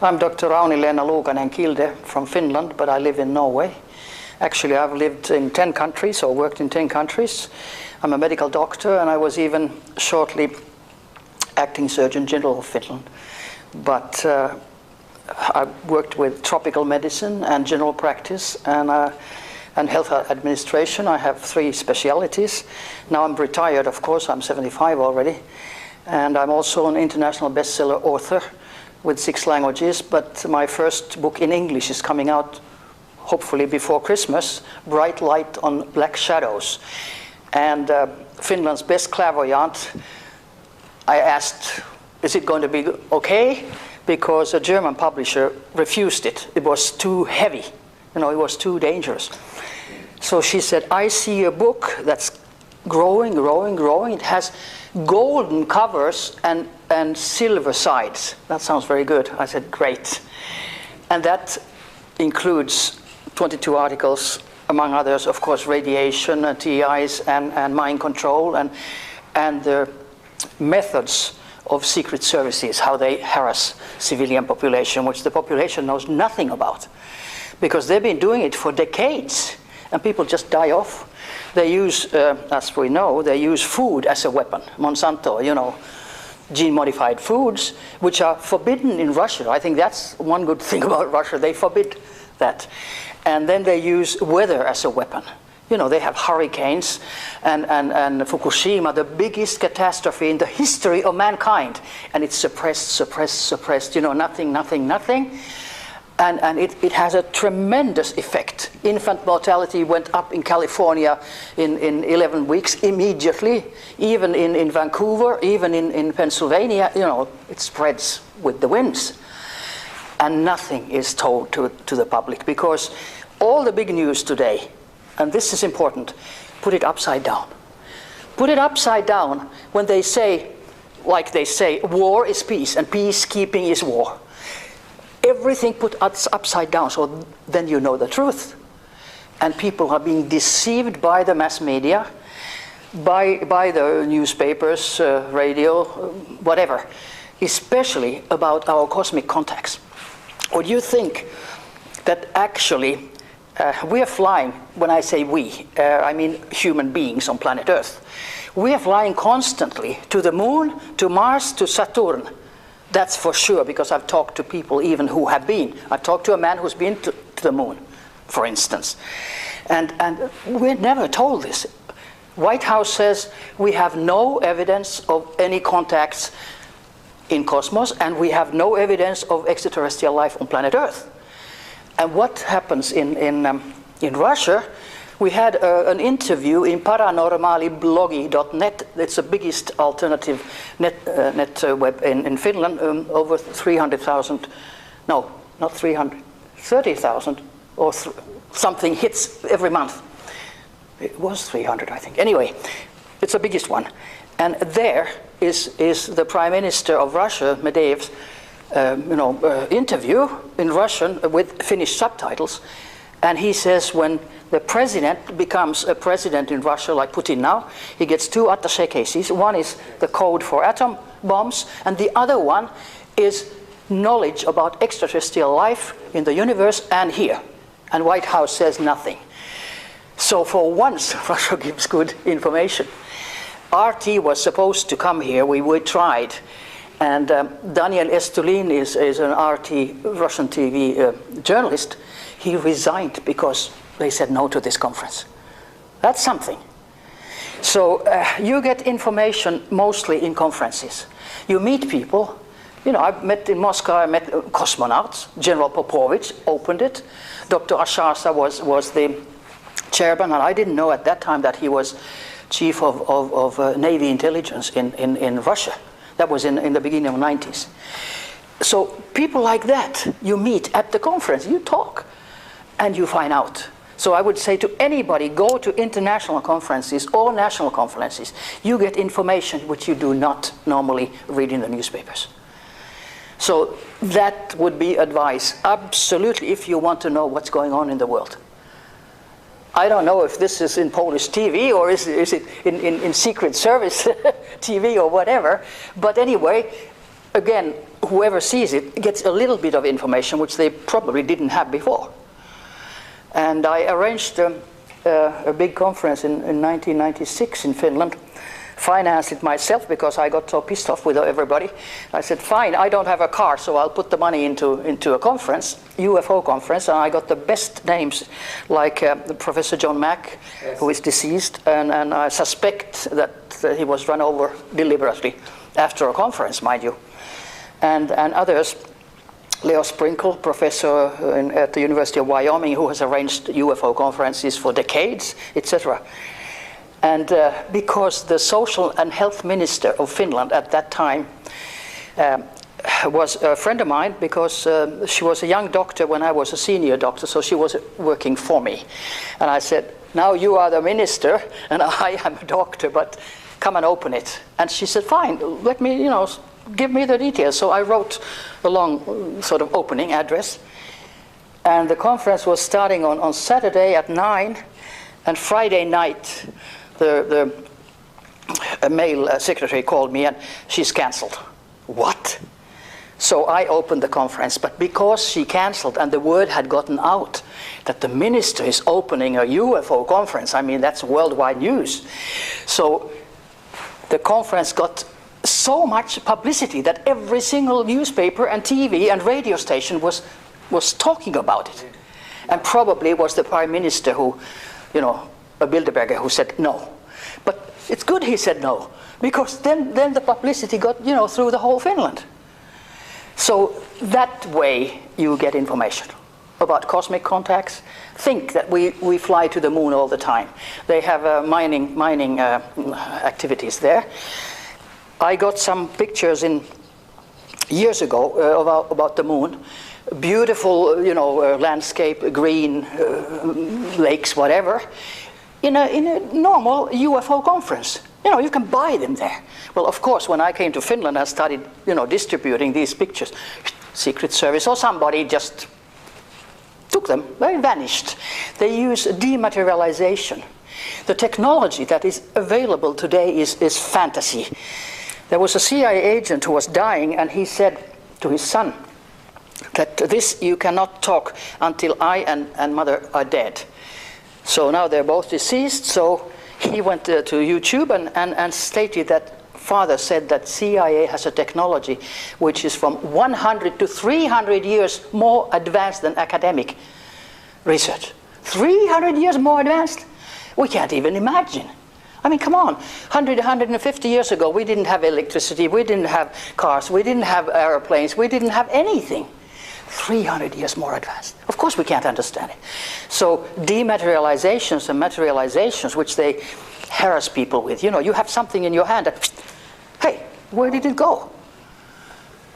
I'm Dr. RAUNI KILDE from Finland, but I live in Norway. Actually, I've lived in 10 countries or worked in 10 countries. I'm a medical doctor, and I was even shortly acting Surgeon General of Finland. But I worked with tropical medicine and general practice and health administration. I have 3 specialities. Now I'm retired, of course. I'm 75 already. And I'm also an international bestseller author with 6 languages. But my first book in English is coming out hopefully before Christmas, Bright Light on Black Shadows. And Finland's best clairvoyant, I asked, is it going to be okay? Because a German publisher refused it. It was too heavy. You know, it was too dangerous. So she said, I see a book that's growing, growing, growing. It has golden covers and silver sides. That sounds very good. I said, great. And that includes 22 articles, among others, of course, radiation, TIs, and mind control, and the methods of secret services, how they harass civilian population, which the population knows nothing about, because they've been doing it for decades, and people just die off. They use, as we know, they use food as a weapon. Monsanto, you know, gene-modified foods, which are forbidden in Russia. I think that's one good thing about Russia. They forbid that. And then they use weather as a weapon. You know, they have hurricanes and Fukushima, the biggest catastrophe in the history of mankind. And it's suppressed, suppressed, suppressed, you know, nothing, nothing, nothing. And it has a tremendous effect. Infant mortality went up in California in 11 weeks immediately. Even in Vancouver, even in Pennsylvania, you know, it spreads with the winds. And nothing is told to the public, because all the big news today, and this is important, put it upside down. Put it upside down when they say, like they say, war is peace and peacekeeping is war. Everything put upside down, so then you know the truth. And people are being deceived by the mass media, by the newspapers, radio, whatever, especially about our cosmic contacts. Would you think that actually we are flying, when I say we, I mean human beings on planet Earth. We are flying constantly to the moon, to Mars, to Saturn. That's for sure, because I've talked to people even who have been. I've talked to a man who's been to the moon, for instance. And we're never told this. White House says we have no evidence of any contacts in cosmos, and we have no evidence of extraterrestrial life on planet Earth. And what happens in Russia? We had an interview in paranormaliblogi.net. It's the biggest alternative net web in Finland. Over 300,000, no, not 300, 30,000 or something hits every month. It was 300, I think. Anyway, it's the biggest one. And there is the Prime Minister of Russia, Medvedev's interview in Russian with Finnish subtitles. And he says when the president becomes a president in Russia, like Putin now, he gets 2 attaché cases. One is the code for atom bombs, and the other one is knowledge about extraterrestrial life in the universe and here. And White House says nothing. So for once, Russia gives good information. RT was supposed to come here. We tried. And Daniel Estulin is an RT Russian TV journalist. He resigned because they said no to this conference. That's something. So you get information mostly in conferences. You meet people. You know, I met in Moscow, I met cosmonauts. General Popovich opened it. Dr. Asharsa was the chairman, and I didn't know at that time that he was chief of Navy intelligence in Russia. That was in the beginning of the 90s. So people like that, you meet at the conference, you talk, and you find out. So I would say to anybody, go to international conferences or national conferences. You get information which you do not normally read in the newspapers. So that would be advice, absolutely, if you want to know what's going on in the world. I don't know if this is in Polish TV or is it in Secret Service TV or whatever. But anyway, again, whoever sees it gets a little bit of information which they probably didn't have before. And I arranged a big conference in 1996 in Finland, financed it myself because I got so pissed off with everybody. I said, fine, I don't have a car, so I'll put the money into a conference, UFO conference, and I got the best names, like Professor John Mack, yes, who is deceased, and I suspect that he was run over deliberately after a conference, mind you, and others. Leo Sprinkle, professor at the University of Wyoming, who has arranged UFO conferences for decades, etc. And because the social and health minister of Finland at that time was a friend of mine, because she was a young doctor when I was a senior doctor, so she was working for me. And I said, now you are the minister and I am a doctor, but come and open it. And she said, fine, let me, give me the details. So I wrote a long sort of opening address. And the conference was starting on Saturday at 9, and Friday night the male secretary called me and she's cancelled. What? So I opened the conference, but because she cancelled and the word had gotten out that the minister is opening a UFO conference, I mean, that's worldwide news. So the conference got so much publicity that every single newspaper and TV and radio station was talking about it. And probably it was the prime minister who, a Bilderberger, who said no. But it's good he said no, because then the publicity got, through the whole Finland. So that way you get information about cosmic contacts. Think that we fly to the moon all the time. They have mining activities there. I got some pictures years ago about the moon. Beautiful, landscape, green, lakes, whatever, in a normal UFO conference. You can buy them there. Well, of course, when I came to Finland, I started, distributing these pictures. Secret Service or somebody just took them. They vanished. They use dematerialization. The technology that is available today is fantasy. There was a CIA agent who was dying, and he said to his son that this you cannot talk until I and mother are dead. So now they're both deceased, so he went to YouTube and stated that father said that CIA has a technology which is from 100 to 300 years more advanced than academic research. 300 years more advanced? We can't even imagine. I mean, come on, 100, 150 years ago, we didn't have electricity, we didn't have cars, we didn't have airplanes, we didn't have anything. 300 years more advanced. Of course we can't understand it. So dematerializations and materializations, which they harass people with, you have something in your hand that, hey, where did it go?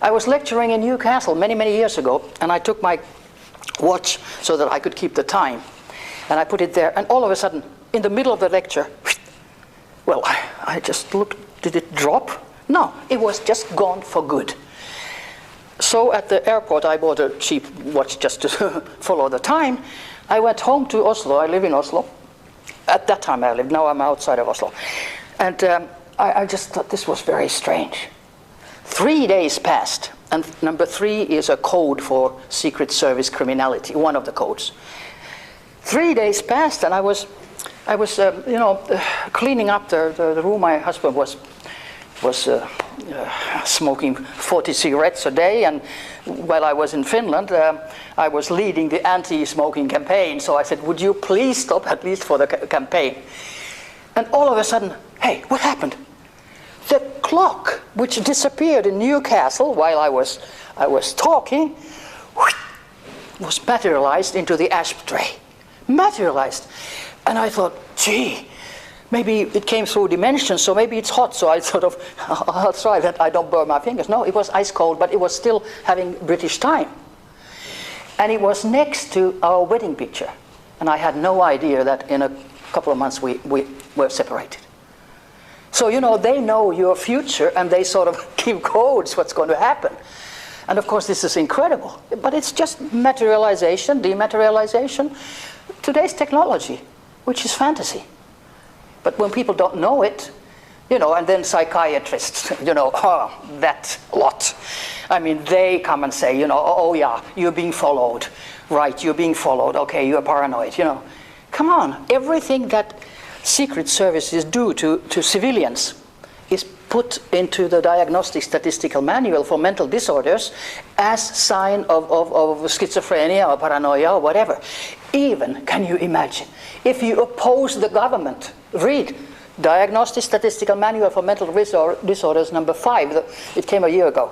I was lecturing in Newcastle many, many years ago, and I took my watch so that I could keep the time. And I put it there, and all of a sudden, in the middle of the lecture, well, I just looked, did it drop? No, it was just gone for good. So at the airport, I bought a cheap watch just to follow the time. I went home to Oslo. I live in Oslo. At that time I lived, now I'm outside of Oslo. And I just thought this was very strange. 3 days passed, and number 3 is a code for Secret Service criminality, one of the codes. 3 days passed, and I was cleaning up the room. My husband was smoking 40 cigarettes a day, and while I was in Finland, I was leading the anti-smoking campaign. So I said, would you please stop at least for the campaign? And all of a sudden, hey, what happened? The clock, which disappeared in Newcastle while I was talking, was materialized into the ashtray. Materialized. And I thought, gee, maybe it came through dimensions, so maybe it's hot, so I sort of, I'll try that I don't burn my fingers. No, it was ice cold, but it was still having British time. And it was next to our wedding picture. And I had no idea that in a couple of months we were separated. So, they know your future, and they sort of give codes what's going to happen. And of course, this is incredible. But it's just materialization, dematerialization, today's technology, which is fantasy. But when people don't know it, You know, and then psychiatrists, you know, oh, that lot. I mean, they come and say, you know, oh yeah, you're being followed. Right, you're being followed. Okay, you're paranoid, you know. Come on, everything that secret services do to civilians is put into the Diagnostic Statistical Manual for Mental Disorders as sign of schizophrenia or paranoia or whatever. Even, can you imagine, if you oppose the government, read Diagnostic Statistical Manual for Mental Disorders number 5, it came a year ago.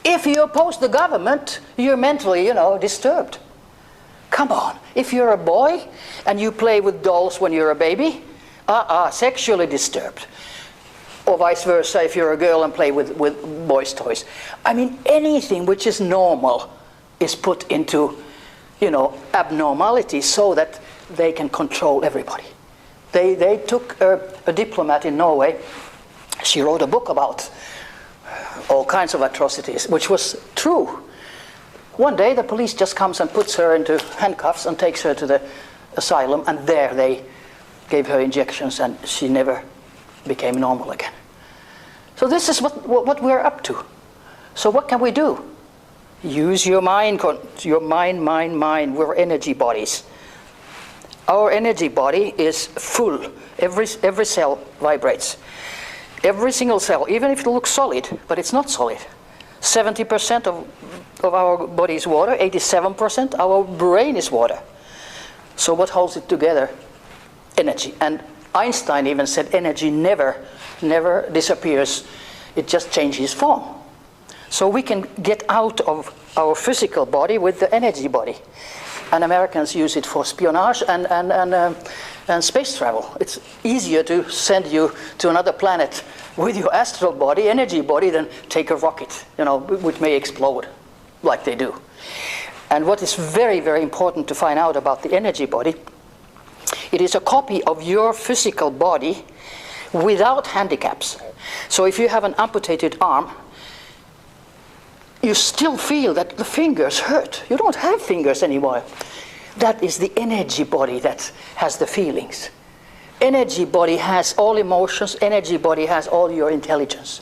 If you oppose the government, you're mentally, you know, disturbed. Come on, if you're a boy and you play with dolls when you're a baby, sexually disturbed. Or vice versa, if you're a girl and play with boys' toys. I mean, anything which is normal is put into, you know, abnormality so that they can control everybody. They took a diplomat in Norway. She wrote a book about all kinds of atrocities, which was true. One day the police just comes and puts her into handcuffs and takes her to the asylum, and there they gave her injections and she never became normal again. So this is what we're up to. So what can we do? Use your mind, mind. We're energy bodies. Our energy body is full. Every cell vibrates. Every single cell, even if it looks solid, but it's not solid. 70% of our body is water, 87% our brain is water. So what holds it together? Energy. And Einstein even said energy never disappears, it just changes form. So we can get out of our physical body with the energy body. And Americans use it for espionage and space travel. It's easier to send you to another planet with your astral body, energy body, than take a rocket, you know, which may explode like they do. And what is very, very important to find out about the energy body, it is a copy of your physical body without handicaps. So if you have an amputated arm, you still feel that the fingers hurt. You don't have fingers anymore. That is the energy body that has the feelings. Energy body has all emotions. Energy body has all your intelligence.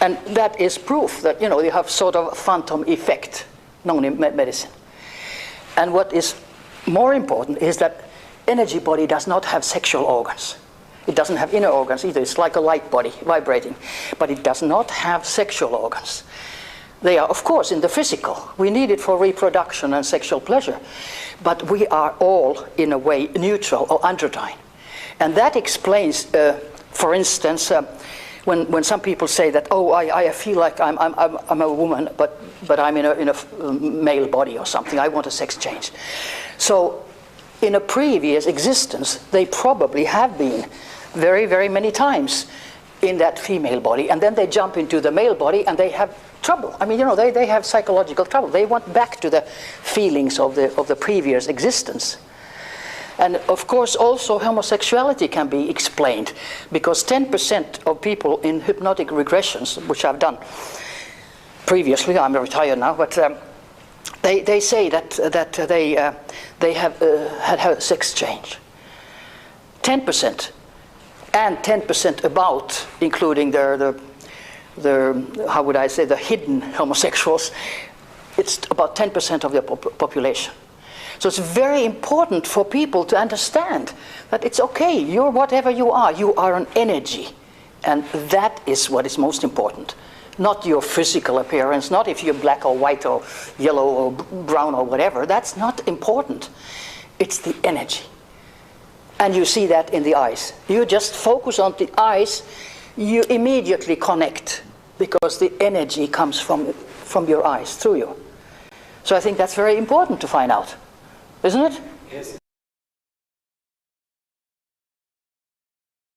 And that is proof that, you know, you have sort of phantom effect known in medicine. And what is more important is that energy body does not have sexual organs. It doesn't have inner organs either. It's like a light body vibrating. But it does not have sexual organs. They are, of course, in the physical. We need it for reproduction and sexual pleasure. But we are all, in a way, neutral or androgyne. And that explains, for instance, when some people say that, oh, I feel like I'm a woman, but I'm in a male body or something. I want a sex change. So in a previous existence, they probably have been very, very many times in that female body. And then they jump into the male body and they have trouble. I mean, you know, they have psychological trouble. They want back to the feelings of the previous existence. And of course, also homosexuality can be explained, because 10% of people in hypnotic regressions, which I've done previously, I'm retired now, but they say that they have had a sex change. 10%, and 10% about, including the how would I say, the hidden homosexuals. It's about 10% of the population. So it's very important for people to understand that it's okay, you're whatever you are an energy. And that is what is most important. Not your physical appearance, not if you're black or white or yellow or brown or whatever. That's not important. It's the energy. And you see that in the eyes. You just focus on the eyes, you immediately connect, because the energy comes from your eyes, through you. So I think that's very important to find out. Isn't it? Yes.